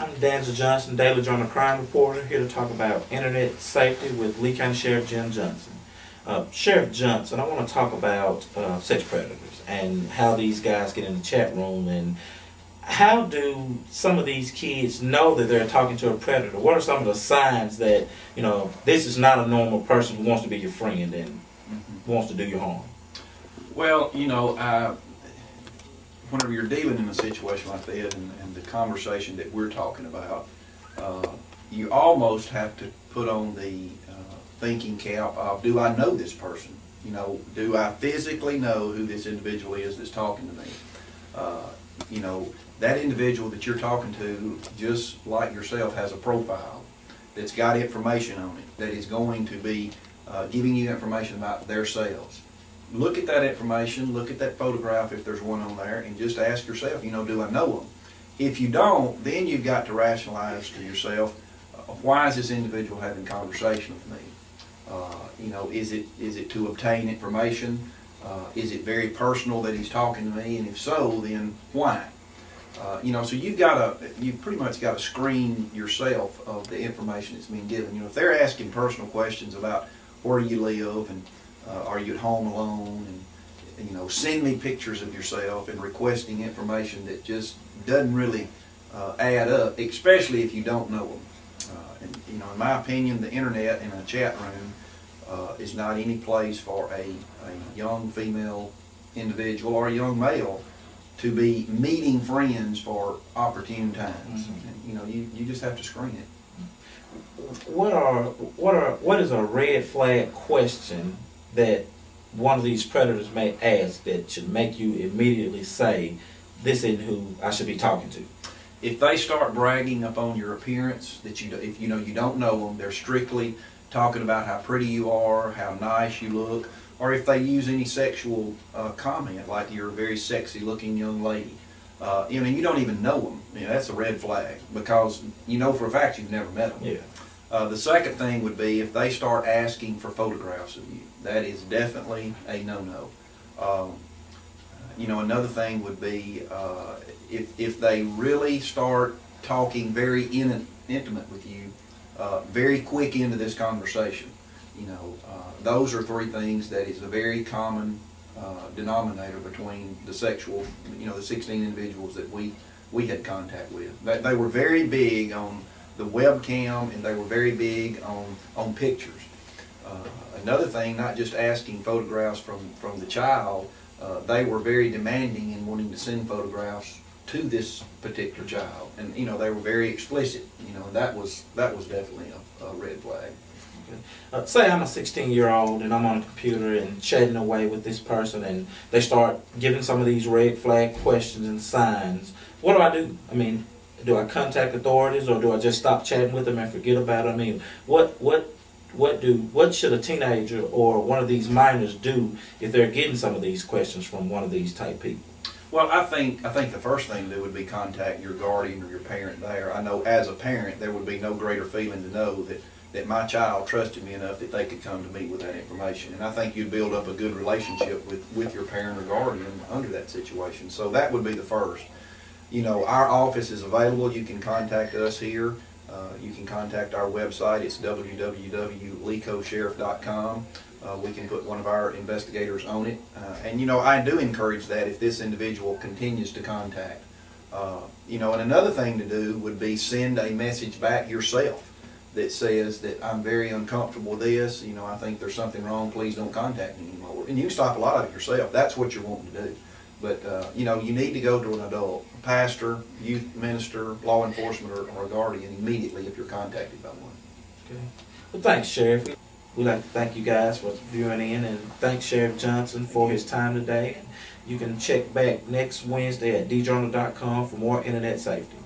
I'm Danza Johnson, Daily Journal crime reporter, here to talk about internet safety with Lee County Sheriff Jim Johnson. Sheriff Johnson, I want to talk about sex predators and how these guys get in the chat room, and how do some of these kids know that they're talking to a predator? What are some of the signs that, you know, this is not a normal person who wants to be your friend and wants to do you harm? Well, you know, whenever you're dealing in a situation like that, and the conversation that we're talking about, you almost have to put on the thinking cap of, do I know this person? You know, do I physically know who this individual is that's talking to me? You know, that individual that you're talking to, just like yourself, has a profile that's got information on it that is going to be giving you information about themselves. Look at that information, look at that photograph if there's one on there, and just ask yourself, you know, do I know them? If you don't, then you've got to rationalize to yourself, why is this individual having conversation with me? You know, is it to obtain information? Is it very personal that he's talking to me? And if so, then why? You know, so you've pretty much got to screen yourself of the information that's being given. You know, if they're asking personal questions about where you live and are you at home alone, and you know, send me pictures of yourself, and requesting information that just doesn't really add up, especially if you don't know them. And you know, in my opinion, the internet in a chat room is not any place for a young female individual or a young male to be meeting friends for opportune times. And, you know, you just have to screen it. What is a red flag question that one of these predators may ask that should make you immediately say, this isn't who I should be talking to? If they start bragging upon your appearance, that if you know you don't know them, they're strictly talking about how pretty you are, how nice you look, or if they use any sexual comment, like you're a very sexy looking young lady, you know, you don't even know them, you know, that's a red flag, because you know for a fact you've never met them. Yeah. The second thing would be if they start asking for photographs of you. That is definitely a no-no. You know, another thing would be if they really start talking very intimate with you, very quick into this conversation. You know, those are three things that is a very common denominator between the sexual, you know, the 16 individuals that we had contact with. They were very big on the webcam, and they were very big on pictures. Another thing, not just asking photographs from the child, they were very demanding in wanting to send photographs to this particular child, and you know, they were very explicit. You know, that was definitely a red flag. Okay. Say I'm a 16-year-old and I'm on a computer and chatting away with this person, and they start giving some of these red flag questions and signs. What do I do? I mean, do I contact authorities, or do I just stop chatting with them and forget about it? I mean, what should a teenager or one of these minors do if they're getting some of these questions from one of these type people? Well, I think the first thing to do would be contact your guardian or your parent there. I know as a parent there would be no greater feeling to know that my child trusted me enough that they could come to me with that information. And I think you'd build up a good relationship with your parent or guardian under that situation. So that would be the first. You know, our office is available. You can contact us here. You can contact our website. It's www.lecosheriff.com. We can put one of our investigators on it. And, you know, I do encourage that if this individual continues to contact. You know, and another thing to do would be send a message back yourself that says that I'm very uncomfortable with this. You know, I think there's something wrong. Please don't contact me anymore. And you can stop a lot of it yourself. That's what you're wanting to do. But, you know, you need to go to an adult, a pastor, youth minister, law enforcement, or a guardian immediately if you're contacted by one. Okay. Well, thanks, Sheriff. We'd like to thank you guys for viewing in, and thanks Sheriff Johnson for his time today. You can check back next Wednesday at djournal.com for more internet safety.